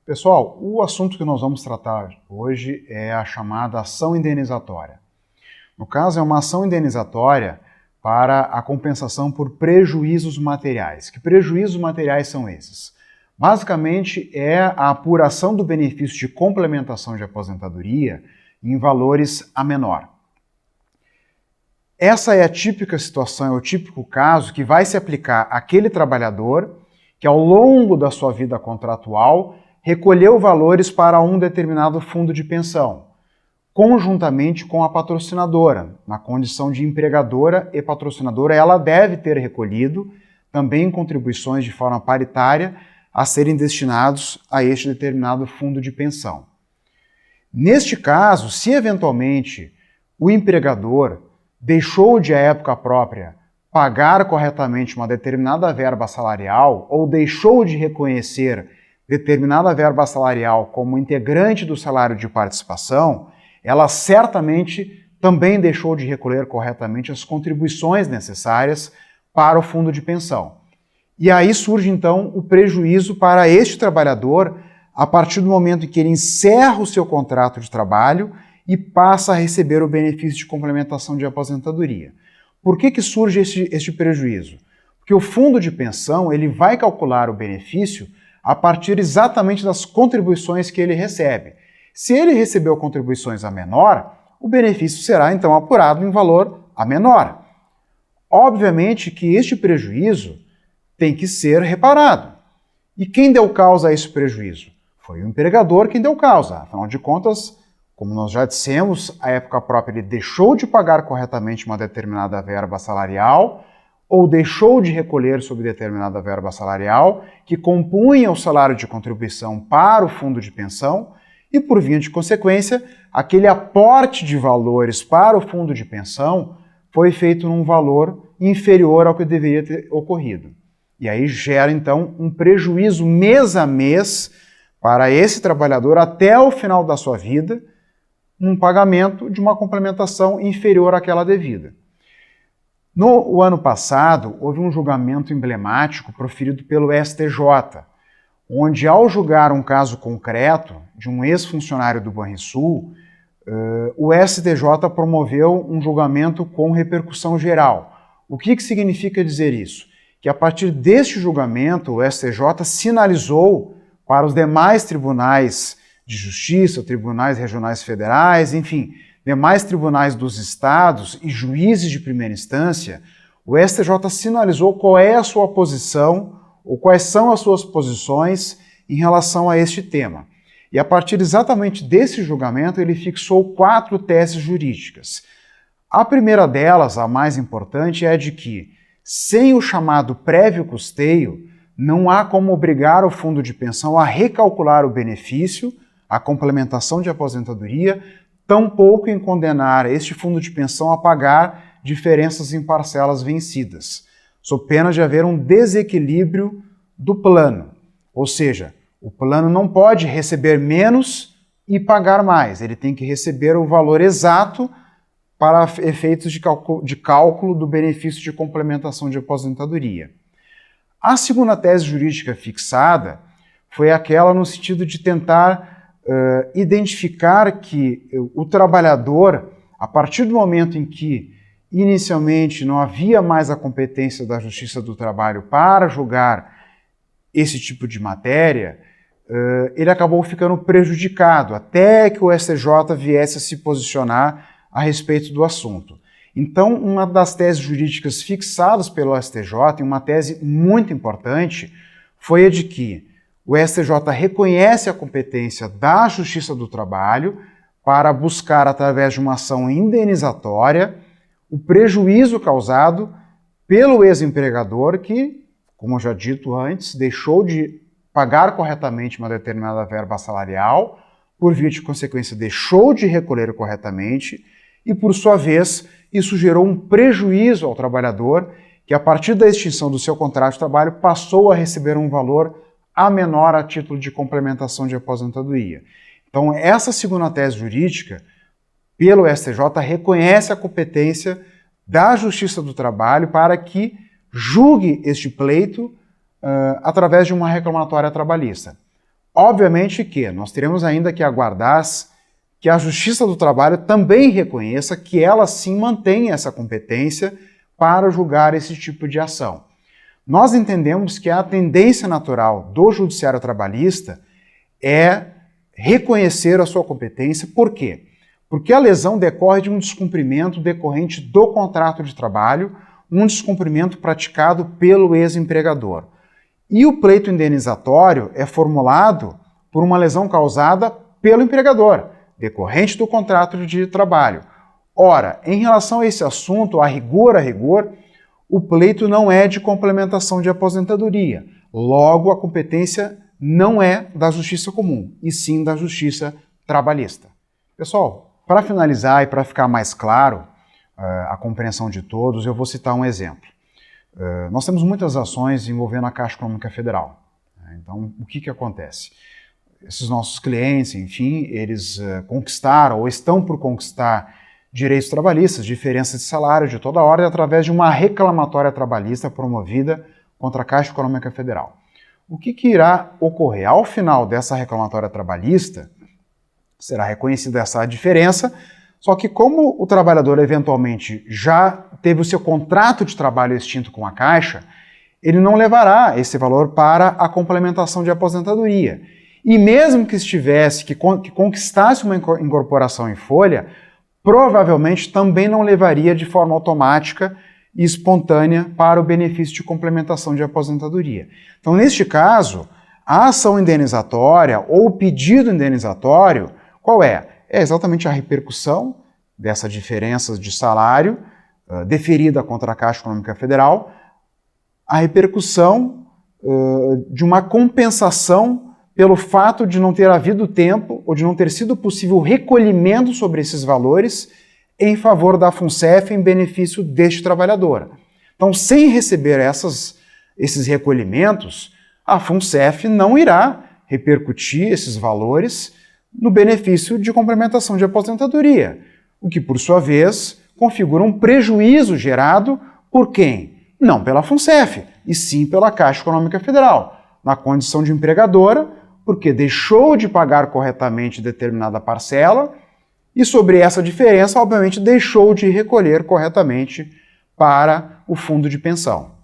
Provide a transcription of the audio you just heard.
Pessoal, o assunto que nós vamos tratar hoje é a chamada ação indenizatória. No caso, é uma ação indenizatória para a compensação por prejuízos materiais. Que prejuízos materiais são esses? Basicamente, é a apuração do benefício de complementação de aposentadoria em valores a menor. Essa é a típica situação, é o típico caso que vai se aplicar àquele trabalhador que, ao longo da sua vida contratual, recolheu valores para um determinado fundo de pensão, conjuntamente com a patrocinadora. Na condição de empregadora e patrocinadora, ela deve ter recolhido também contribuições de forma paritária a serem destinados a este determinado fundo de pensão. Neste caso, se eventualmente o empregador deixou de, à época própria, pagar corretamente uma determinada verba salarial ou deixou de reconhecer determinada verba salarial como integrante do salário de participação, ela certamente também deixou de recolher corretamente as contribuições necessárias para o fundo de pensão. E aí surge então o prejuízo para este trabalhador a partir do momento em que ele encerra o seu contrato de trabalho e passa a receber o benefício de complementação de aposentadoria. Por que surge este prejuízo? Porque o fundo de pensão ele vai calcular o benefício a partir exatamente das contribuições que ele recebe. Se ele recebeu contribuições a menor, o benefício será então apurado em valor a menor. Obviamente que este prejuízo tem que ser reparado. E quem deu causa a esse prejuízo? Foi o empregador quem deu causa. Afinal de contas, como nós já dissemos, à época própria ele deixou de pagar corretamente uma determinada verba salarial ou deixou de recolher sobre determinada verba salarial que compunha o salário de contribuição para o fundo de pensão e, por via de consequência, aquele aporte de valores para o fundo de pensão foi feito num valor inferior ao que deveria ter ocorrido. E aí gera, então, um prejuízo mês a mês para esse trabalhador até o final da sua vida, um pagamento de uma complementação inferior àquela devida. No ano passado, houve um julgamento emblemático proferido pelo STJ, onde, ao julgar um caso concreto de um ex-funcionário do Banrisul, o STJ promoveu um julgamento com repercussão geral. O que significa dizer isso? Que a partir deste julgamento, o STJ sinalizou para os demais tribunais de justiça, tribunais regionais federais, enfim, demais tribunais dos estados e juízes de primeira instância, o STJ sinalizou qual é a sua posição ou quais são as suas posições em relação a este tema. E a partir exatamente desse julgamento, ele fixou 4 teses jurídicas. A primeira delas, a mais importante, é a de que, sem o chamado prévio custeio, não há como obrigar o fundo de pensão a recalcular o benefício, a complementação de aposentadoria, tampouco em condenar este fundo de pensão a pagar diferenças em parcelas vencidas, sob pena de haver um desequilíbrio do plano. Ou seja, o plano não pode receber menos e pagar mais, ele tem que receber o valor exato para efeitos de cálculo do benefício de complementação de aposentadoria. A segunda tese jurídica fixada foi aquela no sentido de tentar identificar que o trabalhador, a partir do momento em que inicialmente não havia mais a competência da Justiça do Trabalho para julgar esse tipo de matéria, ele acabou ficando prejudicado até que o STJ viesse a se posicionar a respeito do assunto. Então, uma das teses jurídicas fixadas pelo STJ, uma tese muito importante, foi a de que o STJ reconhece a competência da Justiça do Trabalho para buscar, através de uma ação indenizatória, o prejuízo causado pelo ex-empregador que, como já dito antes, deixou de pagar corretamente uma determinada verba salarial, por via de consequência deixou de recolher corretamente e, por sua vez, isso gerou um prejuízo ao trabalhador que, a partir da extinção do seu contrato de trabalho, passou a receber um valor a menor a título de complementação de aposentadoria. Então, essa segunda tese jurídica, pelo STJ, reconhece a competência da Justiça do Trabalho para que julgue este pleito através de uma reclamatória trabalhista. Obviamente que nós teremos ainda que aguardar que a Justiça do Trabalho também reconheça que ela sim mantém essa competência para julgar esse tipo de ação. Nós entendemos que a tendência natural do judiciário trabalhista é reconhecer a sua competência. Por quê? Porque a lesão decorre de um descumprimento decorrente do contrato de trabalho, um descumprimento praticado pelo ex-empregador. E o pleito indenizatório é formulado por uma lesão causada pelo empregador, decorrente do contrato de trabalho. Ora, em relação a esse assunto, a rigor, o pleito não é de complementação de aposentadoria. Logo, a competência não é da Justiça Comum, e sim da Justiça Trabalhista. Pessoal, para finalizar e para ficar mais claro a compreensão de todos, eu vou citar um exemplo. Nós temos muitas ações envolvendo a Caixa Econômica Federal. Então, o que acontece? Esses nossos clientes, enfim, eles conquistaram ou estão por conquistar direitos trabalhistas, diferenças de salário de toda ordem, através de uma reclamatória trabalhista promovida contra a Caixa Econômica Federal. O que irá ocorrer? Ao final dessa reclamatória trabalhista, será reconhecida essa diferença, só que como o trabalhador eventualmente já teve o seu contrato de trabalho extinto com a Caixa, ele não levará esse valor para a complementação de aposentadoria. E mesmo que que conquistasse uma incorporação em folha, provavelmente também não levaria de forma automática e espontânea para o benefício de complementação de aposentadoria. Então, neste caso, a ação indenizatória ou o pedido indenizatório, qual é? É exatamente a repercussão dessa diferença de salário deferida contra a Caixa Econômica Federal, a repercussão de uma compensação pelo fato de não ter havido tempo ou de não ter sido possível o recolhimento sobre esses valores em favor da FUNCEF em benefício deste trabalhador. Então, sem receber esses recolhimentos, a FUNCEF não irá repercutir esses valores no benefício de complementação de aposentadoria, o que, por sua vez, configura um prejuízo gerado por quem? Não pela FUNCEF, e sim pela Caixa Econômica Federal, na condição de empregadora, porque deixou de pagar corretamente determinada parcela e sobre essa diferença, obviamente, deixou de recolher corretamente para o fundo de pensão.